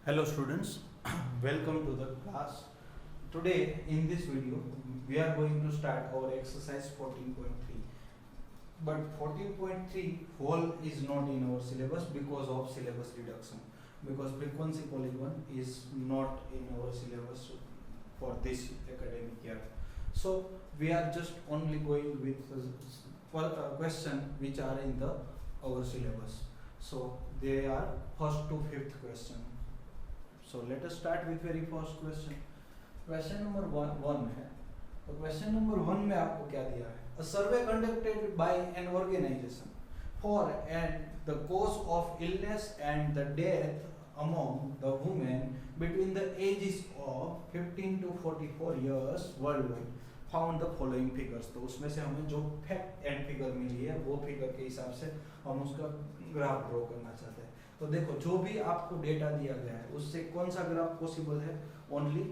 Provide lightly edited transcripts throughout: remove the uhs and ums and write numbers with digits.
Hello students, welcome to the class. Today in this video we are going to start our exercise 14.3. But 14.3 whole is not in our syllabus because of syllabus reduction. Because frequency polygon is not in our syllabus for this academic year. So we are just only going with question which are in the our syllabus. So they are first to fifth question. So let us start with very first question. Question number one है. तो question number one में आपको क्या दिया है? A survey conducted by an organization for and the cause of illness and the death among the women between the ages of 15 to 44 years worldwide found the following figures. तो उसमें से हमें जो फैक्ट एंड फिगर मिली है वो figure के हिसाब से हम उसका ग्राफ ड्रॉ करना चाहते हैं. तो देखो जो भी आपको डेटा दिया गया है उससे कौन सा ग्राफ पॉसिबल है? Only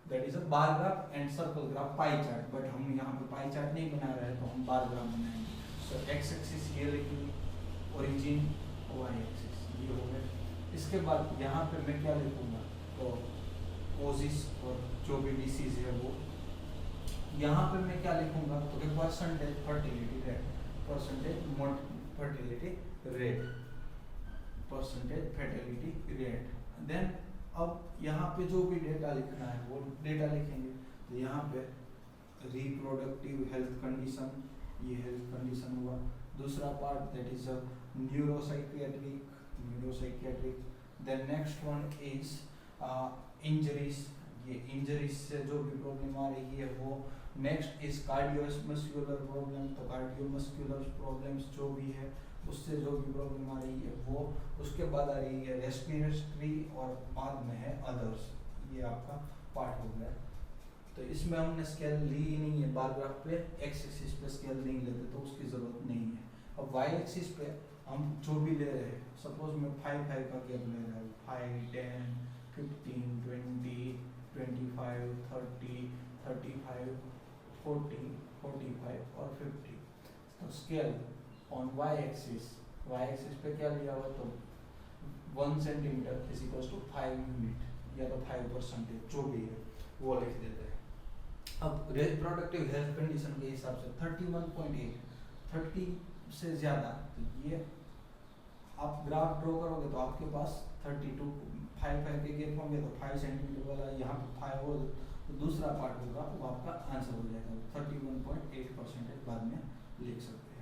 that is a bar graph and circle graph, pie chart. But हम यहाँ पे पाई चार्ट नहीं बना रहे हैं तो हम बार ग्राफ बनाएंगे. सो एक्स एक्सिस ये लिखेंगे, ओरिजिन वाई एक्सिस ये हो गया. इसके बाद यहाँ पे मैं क्या लिखूंगा? तो कोजिस और जो भी डिसीज है वो. यहाँ पे मैं क्या लिखूंगा? तो percentage fertility rate, percentage fertility rate, percentage fertility rate. Then अब यहाँ पे जो भी डेटा लिखना है वो डेटा लिखेंगे. तो यहाँ पे रिप्रोडक्टिव हेल्थ कंडीशन, ये हेल्थ कंडीशन हुआ. दूसरा part that is a neuropsychiatric, neuropsychiatric. Then next one is injuries, ये इंजरीज से जो भी प्रॉब्लम आ रही है वो. नेक्स्ट इज कार्डियोमस्कुलर प्रॉब्लम, तो कार्डियोमस्कुलर प्रॉब्लम्स जो भी है उससे जो भी प्रॉब्लम आ रही है वो. उसके बाद आ रही है रेस्पिरेटरी और बाद में है अदर्स. ये आपका पार्ट हो गया. तो इसमें हमने स्केल ली ही नहीं है. बार ग्राफ पे एक्स एक्सिस पे स्केल नहीं लेते तो उसकी ज़रूरत नहीं है. अब वाई एक्सिस पे हम जो भी ले रहे हैं, सपोज मैं 5 का गैप ले रहा हूँ, 5, 10, 15, 20, 25, 30, 35, 40, 45 और 50. तो स्केल ऑन वाई एक्सिस पे क्या लिया हुआ? तो 1 centimetre is equal to 5 unit या तो 5% जो भी है वो लिख देते हैं. अब रिप्रोडक्टिव हेल्थ कंडीशन के हिसाब से 31.8, 30 से ज़्यादा. तो ये आप ग्राफ ड्रॉ करोगे तो आपके पास 32, 5 के गैप होंगे तो 5 सेंटीमीटर वाला यहाँ पे 5 हो. तो दूसरा पार्ट होगा वो आपका आंसर हो जाएगा. 31.8% बाद में लिख सकते हैं.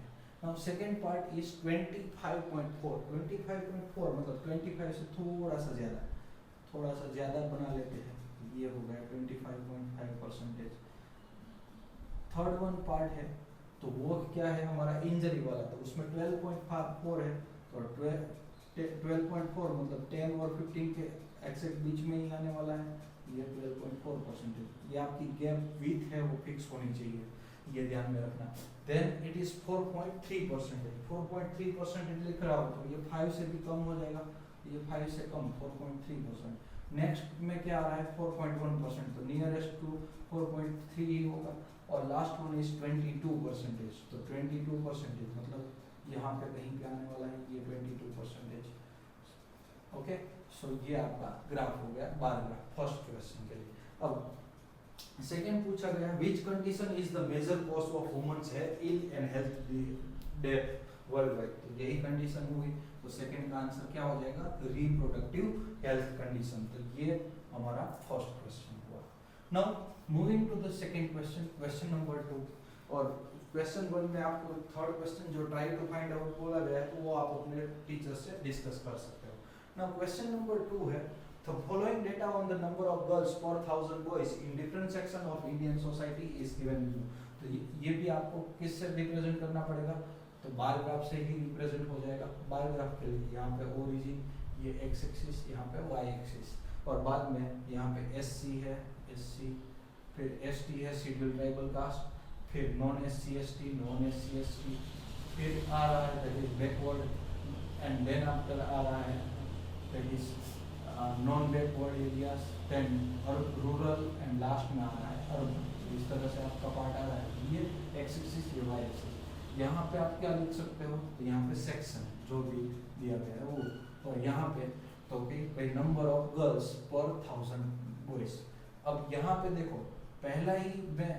Now second part is 25.4. 25.4 मतलब 25 से थोड़ा सा ज़्यादा बना लेते हैं. ये हो गया 25.5%. थर्ड वन पार्ट है तो वो क्या है हमारा? इंजरी वाला. तो उसमें 12.4 है. तो 12.4 मतलब 10 और 15 के एक्सेक्ट बीच में ही आने वाला है. ये 12.4%. ये आपकी गैप विथ है वो फिक्स होनी चाहिए, ये ध्यान में रखना. Then it is 4.3%. 4.3% लिख रहा हो तो ये 5 से भी कम हो जाएगा. ये 5 से कम 4.3%. नेक्स्ट में क्या आ रहा है? 4.1%. तो नियरेस्ट टू 4.3 ही होगा. और लास्ट वन इज 22%. तो 22% मतलब यहाँ पे कहीं पे आने वाला है ये 22%. ओके, सो ये आपका ग्राफ हो गया बार ग्राफ फर्स्ट क्वेश्चन के लिए. अब सेकेंड पूछा गया which condition is the major cause of women's ill and health death worldwide. तो यही कंडीशन होगी. तो सेकेंड का आंसर क्या हो जाएगा? Reproductive health condition. तो ये हमारा फर्स्ट क्वेश्चन हुआ. Now moving to the second question, question number 2. और क्वेश्चन 1 में आपको थर्ड क्वेश्चन जो ट्राई टू फाइंड आउट बोला गया है तो वो आप अपने टीचर से डिस्कस कर सकते हो. नाउ क्वेश्चन नंबर 2 है the following data on the number of girls per 1000 boys in different section of Indian society is given below. तो ये भी आपको किससे रिप्रेजेंट करना पड़ेगा? तो बार ग्राफ से ही रिप्रेजेंट हो जाएगा. बार ग्राफ के लिए यहाँ पे ओरिजिन, ये एक्स एक्सिस, यहाँ पे वाई एक्सिस. और बाद में यहाँ पे एससी है, एससी, फिर एसटी है शेड्यूल्ड ट्राइबल कास्ट, फिर non SC ST, non SC ST, फिर आ रहा है that is backward, and then after आ रहा है that is non backward areas, then rural, and last में आ रहा है अर्बन. इस तरह से आपका पार्ट आ रहा है. ये एक्स एक्सिस, ये वाई एक्सिस. यहाँ पे आप क्या लिख सकते हो? तो यहाँ पे सेक्शन जो भी दिया गया है वो. और यहाँ पे तो भाई नंबर ऑफ गर्ल्स पर 1000 बॉयज। अब यहाँ पे देखो पहला ही मैं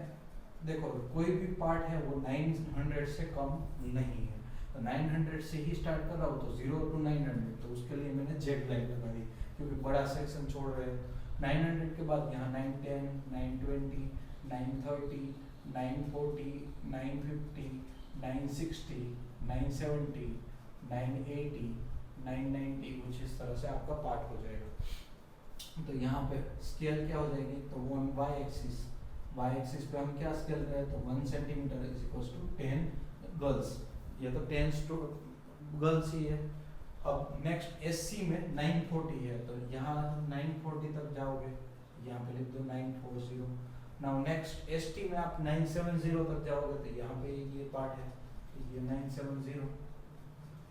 देखो कोई भी पार्ट है वो 900 से कम नहीं है, तो 900 से ही स्टार्ट कर रहा हूँ, तो 0 to 900, तो उसके लिए मैंने जेड लाइन लगा दी क्योंकि बड़ा सेक्शन छोड़ रहे हैं। 900 के बाद यहाँ 910, 920, 930, 940, 950, 960, 970, 980, 990, कुछ इस तरह से आपका पार्ट हो जाएगा। तो यहाँ पे स्केल क्या हो जाएगी, तो वन वाई एक्सिस पे हम क्या स्केल करें, तो 1 centimetre is equal to 10 girls, ये तो 10 गर्ल्स ही है। अब नेक्स्ट एससी में 940 है, तो यहाँ 940 तक जाओगे, यहाँ पे लिख दो 940। नाउ नेक्स्ट एसटी में आप 970 तक जाओगे, तो यहाँ पे ये पार्ट है, ये 970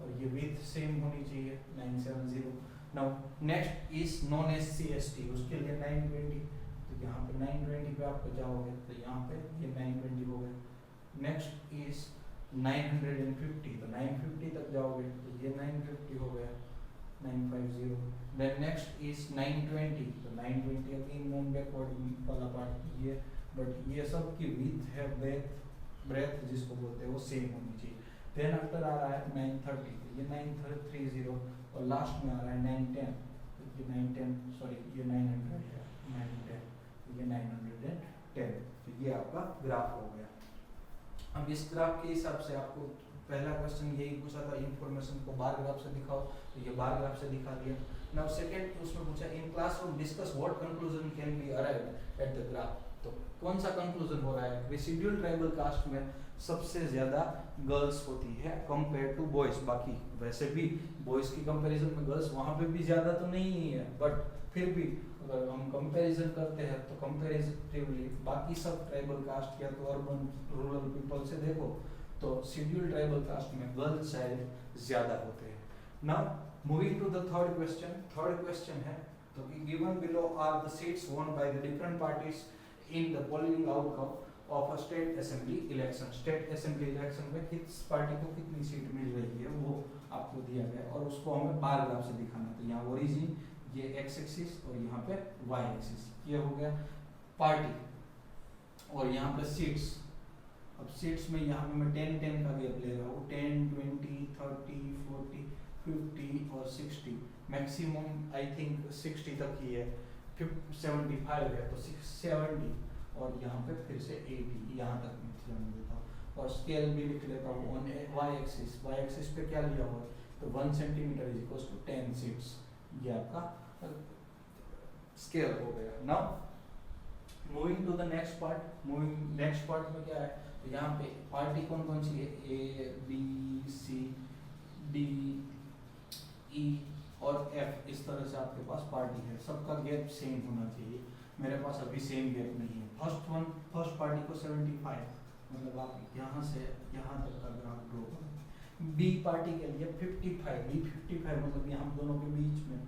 और ये विड्थ सेम होनी चाहिए 970। Now next is non SC ST, उसके लिए 920, तो यहाँ पे 920 पे आपको जाओगे, तो यहाँ पे ये 920 हो गए। नेक्स्ट इज 950, तो 950 तक जाओगे, तो ये 950 हो गया 950। देन नेक्स्ट इज 920, तो 920 अगेन नॉन बैकवर्ड वाला पार्ट ये, बट ये सब की विड्थ है ब्रेथ जिसको बोलते हैं वो सेम होनी चाहिए। देन आफ्टर आ रहा है 930, तो ये 930 और लास्ट में आ रहा है 910, तो ये 910 सॉरी ये 900 है 910, तो ये 910, तो ये आपका ग्राफ हो गया। अब इस ग्राफ के हिसाब से आपको पहला क्वेश्चन यही पूछा था, इंफॉर्मेशन को बार ग्राफ से दिखाओ, तो ये बार ग्राफ से दिखा दिया। नाउ सेकंड उसमें पूछा in classroom discuss what conclusion can be arrived at the graph, तो कौन सा कंक्लूजन हो रहा है, शेड्यूल्ड ट्राइबल कास्ट में सबसे ज्यादा गर्ल्स होती है कंपेयर टू बॉयज। बाकी वैसे भी बॉयज की कंपैरिजन में गर्ल्स वहां पे भी ज्यादा तो नहीं है, बट फिर भी अगर हम कंपैरिजन करते हैं तो कंपैरेटिवली बाकी सब ट्राइबल कास्ट या तो अर्बन रूरल पीपल से देखो तो शेड्यूल्ड ट्राइबल कास्ट में गर्ल्स शायद ज्यादा होते हैं। Now moving to the third question है, तो given below are the seats won by the different parties in the following outcome of a state assembly election. State assembly election में किस party को कितनी सीट मिल रही है वो आपको दिया गया और उसको हमें बार ग्राफ से दिखाना। तो यहाँ ओरिजिन, ये एक्स एक्सिस और यहाँ पे वाई एक्सिस, ये हो गया पार्टी और यहाँ पे सीट्स। अब सीट्स में यहाँ पे मैं 10-10 का गैप ले रहा हूँ, 10, 20, 30, 40, 50 और 60, मैक्सिमम आई थिंक 60 तक ही है, 75 है तो 670 और यहाँ पे फिर से 80, यहाँ तक मैं देता हूँ और स्केल भी लिख लेता हूँ ऑन वाई एक्सिस पे क्या लिया हुआ तो 1 centimetre is equal to 10 seats, ये आपका स्केल हो गया। Now moving to the next part, next part में क्या है, तो यहाँ पे पार्टी कौन कौन सी है, A B C D E और एफ, इस तरह से आपके पास पार्टी है, सबका गैप सेम होना चाहिए। मेरे पास अभी सेम गैप नहीं है। फर्स्ट पार्टी को 75, मतलब आप यहाँ से यहाँ तक का ग्राफ ड्रॉ करें। बी पार्टी के लिए 55, बी 55 मतलब यहाँ दोनों के बीच में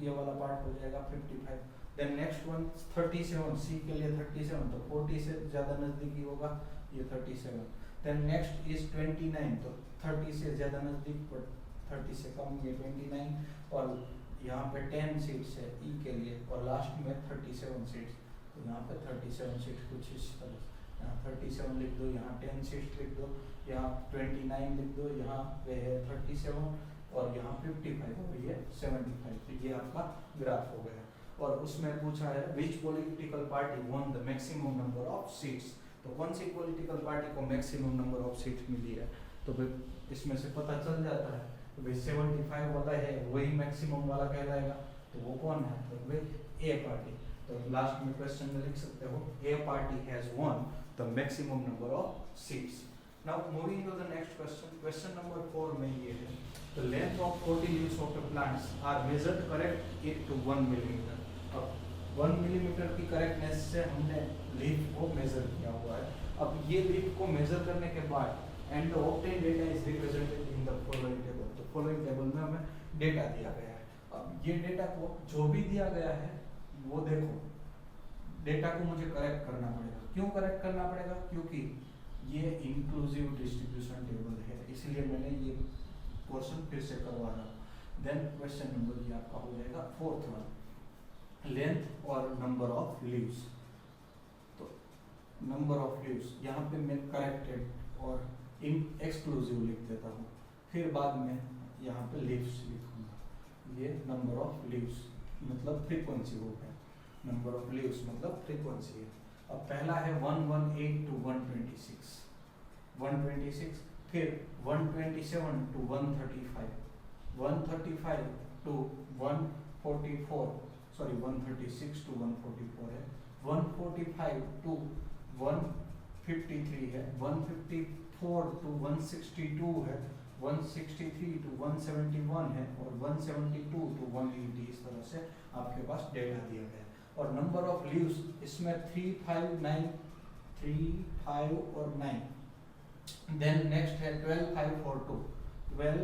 ये वाला पार्ट हो जाएगा 55। देन नेक्स्ट वन 37, सी के लिए 37 तो 40 से ज़्यादा नज़दीकी होगा ये 37। देन नेक्स्ट इज 29, तो 30 से ज़्यादा नज़दीक पर 30 से कम ये 29 और यहाँ पे 10 सीट्स है ई के लिए और लास्ट में 37 सीट्स, तो यहाँ पे 37 सीट्स कुछ इस तरह से, यहाँ 37 लिख दो, यहाँ 10 सीट्स लिख दो, यहाँ 29 लिख दो, यहाँ पे है 37 और यहाँ 55 और ये 75, तो ये आपका ग्राफ हो गया। और उसमें पूछा है विच political party won the maximum number of seats, तो कौन सी पॉलिटिकल पार्टी को मैक्सिमम नंबर ऑफ सीट्स मिली है, तो फिर इसमें से पता चल जाता है तो भाई 75 वाला है वही मैक्सिमम वाला कहलाएगा, तो वो कौन है, तो भाई ए पार्टी। तो लास्ट में क्वेश्चन में लिख सकते हो A party has won the maximum number of seats. Now moving to the next question, question number 4 में ये है the length of 40 leaves of the plants are measured correct it to 1 millimeter। अब 1 millimetre की correctness से हमने leaf को major किया हुआ है। अब ये लीफ को मेजर करने के बाद and the obtain data is represented in the following table, तो फॉलोइंग टेबल में हमें डेटा दिया गया है। अब ये डेटा को जो भी दिया गया है वो देखो, डेटा को मुझे करेक्ट करना पड़ेगा। क्यों करेक्ट करना पड़ेगा, क्योंकि ये इंक्लूसिव डिस्ट्रीब्यूशन टेबल है, इसलिए मैंने ये पोर्शन फिर से करवा रहा हूँ। देन क्वेश्चन नंबर ये आपका हो जाएगा फोर्थ वन, लेंथ और नंबर ऑफ लीव्स। तो नंबर ऑफ लीव्स यहाँ पे मैं करेक्टेड और इन एक्सक्लूसिव लिख देता हूँ, फिर बाद में यहाँ पे लीव्स लिखूंगा। ये नंबर ऑफ लीव्स मतलब फ्रीक्वेंसी हो गया, नंबर ऑफ लीव्स मतलब फ्रीक्वेंसी है। अब पहला है 118 टू 126, 126, फिर 127 टू 135, 135 टू 144, सॉरी 136 टू 144 है, 145 टू 153 है, 154 टू 162 है, 163 टू 171 है और 172 टू 180। इस तरह से आपके पास डेटा दिया गया है। और नंबर ऑफ लीव्स इसमें 3, 5, 9, 3, 5 और 9। देन नेक्स्ट है 12, 5 और 2, 12,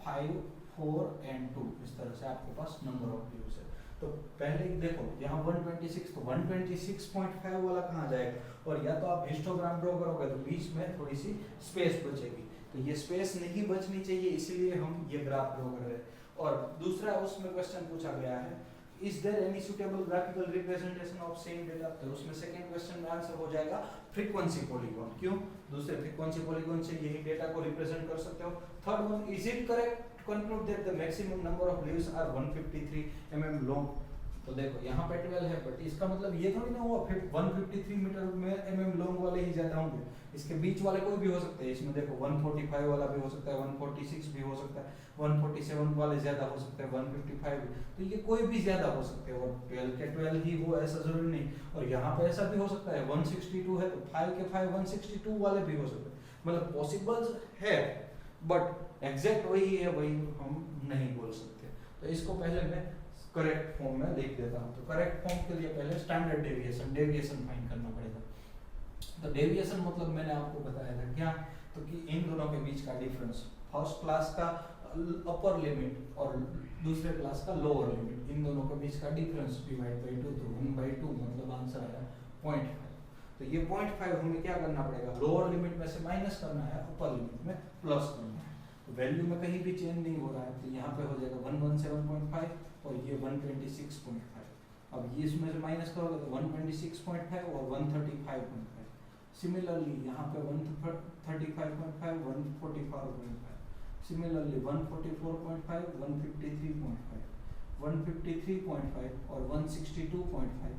5, 4 एंड 2। इस तरह से आपके पास नंबर ऑफ लीव्स है। तो पहले देखो यहाँ 126, तो 126.5 वाला कहाँ जाएगा, और या तो आप हिस्टोग्राम ड्रॉ करोगे तो बीच में थोड़ी सी स्पेस बचेगी, तो ये स्पेस नहीं बचनी चाहिए, इसलिए हम ये ग्राफ ड्रॉ कर रहे हैं। और दूसरा उसमें क्वेश्चन पूछा गया है, is there any suitable graphical representation of same data, तो उसमें सेकंड क्वेश्चन में आंसर हो जाएगा फ्रीक्वेंसी पॉलीगॉन। क्यों, दूसरे फ्रीक्वेंसी पॉलीगॉन से यही डेटा को रिप्रेजेंट कर सकते हो। Third one, is it correct conclude that the maximum number of leaves are 153 mm long, तो देखो यहाँ पे 12 है, बट इसका मतलब ये थोड़ी ना हुआ फिर 153 मीटर में mm लॉन्ग वाले ही ज्यादा होंगे, इसके बीच वाले कोई भी हो सकते हैं। इसमें देखो 145 वाला भी हो सकता है, 146 भी हो सकता है, 147 वाले ज्यादा हो सकते हैं, 155, तो ये कोई भी ज्यादा हो सकते हैं, और 12 के 12 ही हो ऐसा जरूरी नहीं। और यहाँ पे ऐसा भी हो सकता है 162 है तो 5 के 5 162 वाले भी हो सकते हैं, मतलब पॉसिबल है, बट एग्जैक्ट वही है वही हम नहीं बोल सकते। तो इसको पहले मैं करेक्ट फॉर्म में लिख देता हूँ। तो करेक्ट फॉर्म के लिए पहले स्टैंडर्ड डेविएशन फाइंड करना पड़ेगा। तो डेविएशन मतलब मैंने आपको बताया था क्या, तो कि इन दोनों के बीच का डिफरेंस, फर्स्ट क्लास का अपर लिमिट और दूसरे क्लास का लोअर लिमिट, इन दोनों के बीच का डिफरेंस डिवाइड बाई 2, तो 1/2 मतलब आंसर आया 0.5। तो ये 0.5 हमें क्या करना पड़ेगा, लोअर लिमिट में से माइनस करना है, अपर लिमिट में प्लस करना है। तो वैल्यू में कहीं भी चेंज नहीं हो रहा है, तो यहाँ पे हो जाएगा 117.5 और ये 126.5। अब ये इसमें से माइनस करोगे तो 126.5 और 135.5। सिमिलरली यहाँ पे 135.5, 144.5, सिमिलरली 144.5, 153.5, 153.5 और 162.5,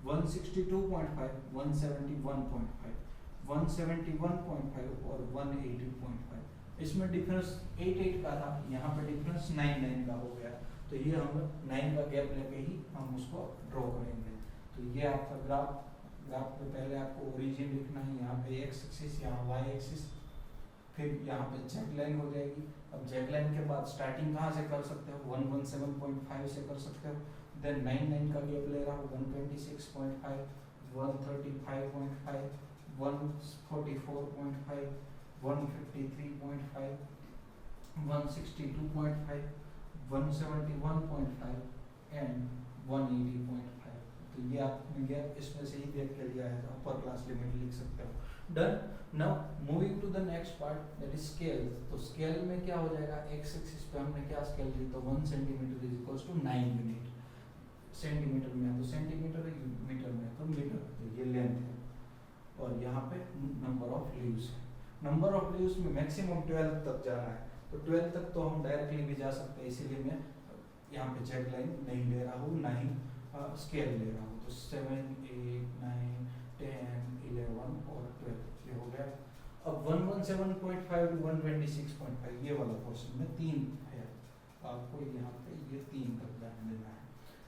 162.5, 171.5, 171.5 और 180.5। इसमें डिफरेंस 8 का था, यहाँ पे डिफरेंस 9 का हो गया, तो ये हम 9 का गैप लेके ही हम उसको ड्रॉ करेंगे। तो ये आपका ग्राफ पे पहले आपको ओरिजिन लिखना है, यहाँ पे एक्स एक्सिस, यहाँ वाई एक्सिस, फिर यहाँ पे जेड लाइन हो जाएगी। अब जेड लाइन के बाद स्टार्टिंग कहाँ से कर सकते हो, 117.5 से कर सकते हो। देन 9 का गैप ले रहा हूँ, 126.5, 135.5, 144.5, 153.5, 162.5, 171.5 एंड 180.5। तो ये आपने गैप इसमें से ही देख के लिया है, तो अपर क्लास लिमिट लिख सकते हो। Done. Now moving to the next part, that is scale. तो स्केल में क्या हो जाएगा, एक्स एक्सिस पे हमने क्या स्केल ली, तो 1 centimetre is equals to 9 unit. Centimetre में है तो सेंटीमीटर, मीटर में है तो मीटर, तो ये लेंथ है। और यहाँ पे नंबर ऑफ लीव्स है। नंबर ऑफ लीव्स में मैक्सिमम 12 तक जाना है, तो 12 तक तो हम डायरेक्टली भी जा सकते हैं, इसीलिए मैं यहाँ पे जेड लाइन नहीं ले रहा हूँ, ना ही स्केल ले रहा हूँ। तो 7, 8, 9, 10, 11 और 12 ये हो गया। अब 117.5 to 126.5 ये वाला पोर्शन में 3 है, आपको यहाँ पे ये 3 तक जाने देना है।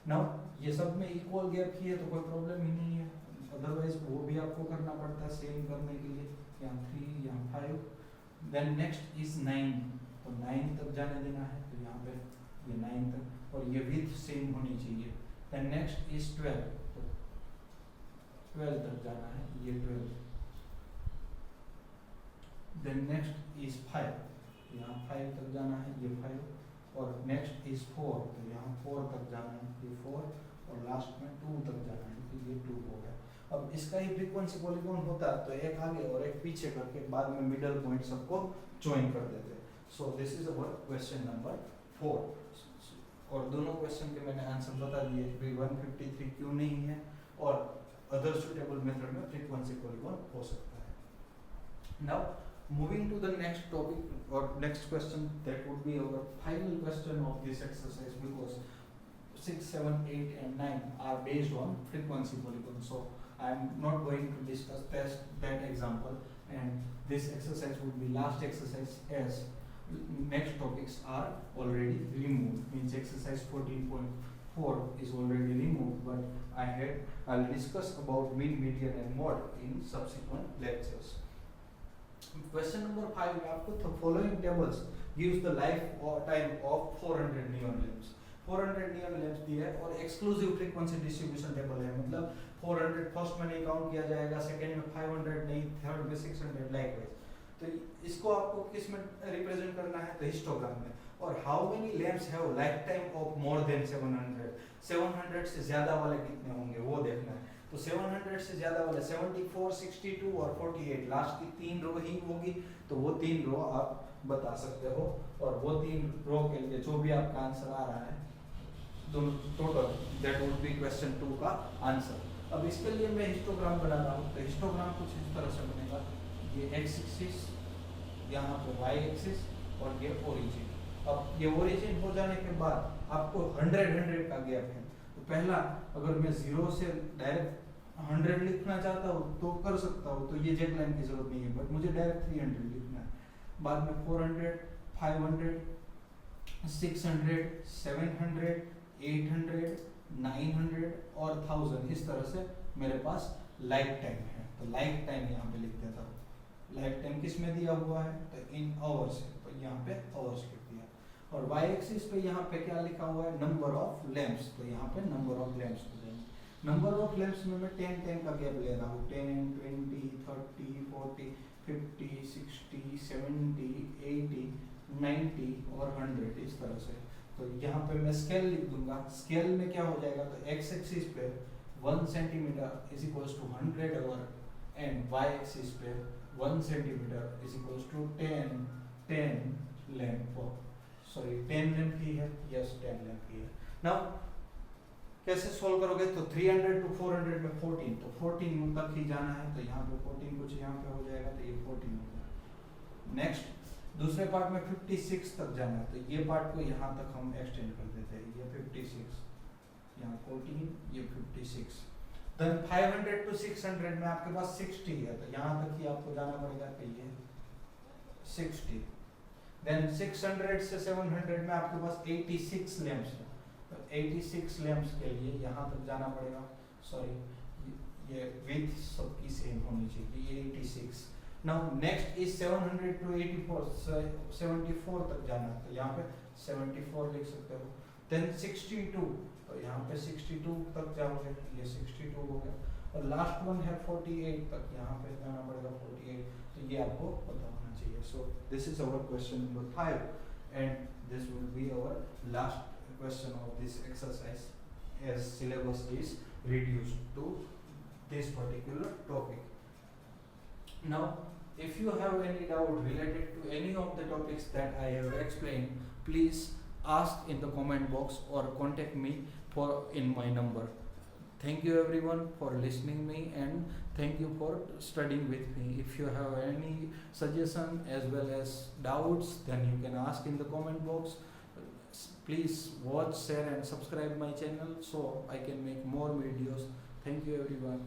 नाउ ये सब में इक्वल गैप ही है तो कोई प्रॉब्लम ही नहीं है, अदरवाइज वो भी आपको करना पड़ता है सेम करने के लिए, यहाँ 3 यहाँ 5। देन नेक्स्ट इज 9, तो 9 तक जाने देना है, तो यहाँ पे ये 9 तक, और ये विड्थ सेम होनी चाहिए। देन नेक्स्ट इज 12, तो 12 तक जाना है, ये 12। देन नेक्स्ट इज 5, यहाँ 5 तक जाना है, ये 5। और नेक्स्ट इज 4, तो यहाँ 4 तक जाना है, ये 4। और लास्ट में 2 तक जाना है, तो ये 2 हो गया। अब इसका ही फ्रीक्वेंसी पॉलीगॉन होता तो एक आगे और एक पीछे करके बाद में मिडल पॉइंट सबको ज्वाइन कर देते। सो this is our question number 4। और दोनों क्वेश्चन के मैंने आंसर बता दिए कि 153 क्यों नहीं है और अदर सुटेबल मेथड में फ्रीक्वेंसी पॉलीगॉन हो सकता है। Now moving to the next topic और next question that would be our final question of this exercise because 6, 7, 8 and 9 are based on frequency polygon. So I am not going to discuss that example, and this exercise would be last exercise as next topics are already removed. Means exercise 14.4 is already removed, but I'll discuss about mean, median and mode in subsequent lectures. Question number 5 में आपको the following tables gives the lifetime of 400 neon lamps. 400 neon lamps दिया है और exclusive frequency distribution table है, मतलब 400 first में नहीं count किया जाएगा, सेकंड में 500 नहीं, थर्ड में 600 लाइकवाइज। तो इसको आपको किस में रिप्रेजेंट करना है, तो हिस्टोग्राम में। और how many lamps have life time of more than 700, 700 से ज्यादा वाले कितने होंगे वो देखना है। तो 700 से ज्यादा वाले 74, 62 और 48, लास्ट की 3 रो ही होगी, तो वो 3 रो आप बता सकते हो और वो 3 रो के लिए जो भी आपका आंसर आ रहा है total that would B question 2 का आंसर। अब इसके लिए मैं हिस्टोग्राम बना रहा हूँ, तो हिस्टोग्राम कुछ इस तरह से बनेगा, ये एक्स एक्सिस, यहाँ पे वाई एक्सिस और ये ओरिजिन। अब ये ओरिजिन हो जाने के बाद आपको 100 का गैप है, तो पहला अगर मैं 0 से डायरेक्ट 100 लिखना चाहता हूँ तो कर सकता हूँ, तो ये जेट लाइन की जरूरत नहीं है, बट मुझे डायरेक्ट 300 लिखना है। बाद में 400, 500, 600, 700, 800, 900 और 1000, इस तरह से मेरे पास लाइफ टाइम है। तो लाइफ टाइम यहाँ पे लिख देता हूँ। लाइफ टाइम किस में दिया हुआ है, तो इन आवर्स है, तो यहाँ पे आवर्स लिख दिया। और वाई एक्सिस पे यहाँ पे क्या लिखा हुआ है, नंबर ऑफ लैंप्स, तो यहाँ पे नंबर ऑफ लैंप्स हो जाएंगे। नंबर ऑफ लैंप्स में मैं 10 का गैप ले रहा हूँ, 10, 20, 30, 40, 50, 60, 70, 80, 90 और 100, इस तरह से। तो यहाँ पे मैं स्केल लिख दूंगा। स्केल में क्या हो जाएगा, तो एक्स एक्सिस पे 1 centimetre is equals to 100 hour and Y axis पे 1 centimetre is equals to 10 lamp, sorry 10 lamp ही है, यस 10 लैंप ही है। नाउ कैसे सोल्व करोगे, तो 300 to 400 में 14, तो 14 तक ही जाना है, तो यहाँ पे 14 कुछ यहाँ पे हो जाएगा, तो ये 14 हो जाएगा। नेक्स्ट दूसरे पार्ट में 56 तक जाना है, तो ये पार्ट को यहाँ तक हम एक्सटेंड कर देते हैं, ये 56, यहाँ 14, ये 56। देन 500 to 600 में आपके पास 60 है, तो यहाँ तक ही आपको जाना पड़ेगा, तो ये 60। देन 600 से 700 में आपके पास 86 लैंप्स है, तो 86 लैंप्स के लिए यहाँ तक जाना पड़ेगा, सॉरी ये विड्थ सबकी सेम होनी चाहिए, ये 86। नाउ नेक्स्ट इज 700 to 84, 74 तक जाना है, तो यहाँ पे 74 लिख सकते हो। देन 62, तो यहाँ पे 62 तक जाओगे, ये 62 हो गया। और लास्ट वन है 48 तक, यहाँ पे जाना पड़ेगा 48, तो ये आपको पता होना चाहिए। So this is our question number 5 and this will be our last question of this exercise as syllabus is reduced to this particular topic. Now if you have any doubt related to any of the topics that I have explained, please ask in the comment box or contact me for in my number. Thank you everyone for listening me and thank you for studying with me. If you have any suggestion as well as doubts, then you can ask in the comment box. Please watch, share and subscribe my channel so I can make more videos. Thank you everyone.